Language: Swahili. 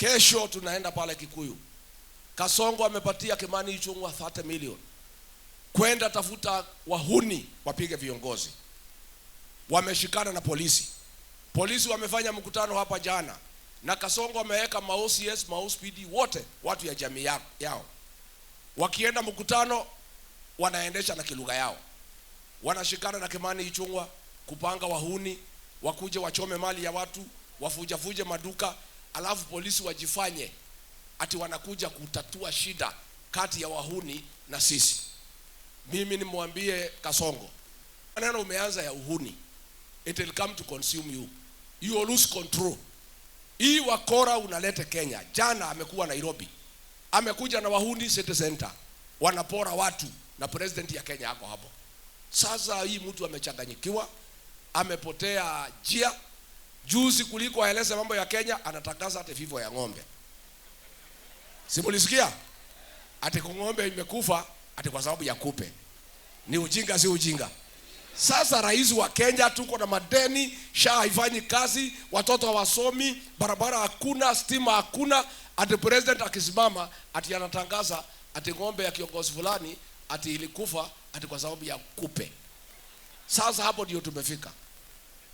Kesho tunaenda pale Kikuyu. Kasongo amepatia Kimani Ichung'wah 30 million kwenda tafuta wahuni wapige viongozi. Wameshikana na polisi. Polisi wamefanya mkutano hapa jana, na Kasongo ameweka ma-OCS, ma-OCPD wote watu ya jamii yao. Wakienda mkutano wanaendesha na kilugha yao. Wanashikana na Kimani Ichung'wah kupanga wahuni wakuje wachome mali ya watu, wafuje maduka, alafu polisi wajifanye ati wanakuja kutatua shida kati ya wahuni na sisi. Mimi nimwambie Kasongo, maneno umeanza ya uhuni, it will come to consume you. You will lose control. Hii wakora unalete Kenya. Jana amekuwa Nairobi, amekuja na wahuni city center, wanapora watu, na president ya Kenya yako hapo. Sasa hii mtu amechanganyikiwa, amepotea njia. Juzi kuliko aeleze mambo ya Kenya, anatangaza ati vifo ya ng'ombe. Simulisikia? Ati ng'ombe imekufa ati kwa sababu ya kupe. Ni ujinga, si ujinga? Sasa rais wa Kenya, tuko na madeni, SHA haifanyi kazi, watoto hawasomi, barabara hakuna, stima hakuna, ati president akisimama ati anatangaza ati ng'ombe ya kiongozi fulani ati ilikufa ati kwa sababu ya kupe. Sasa hapo ndio tumefika.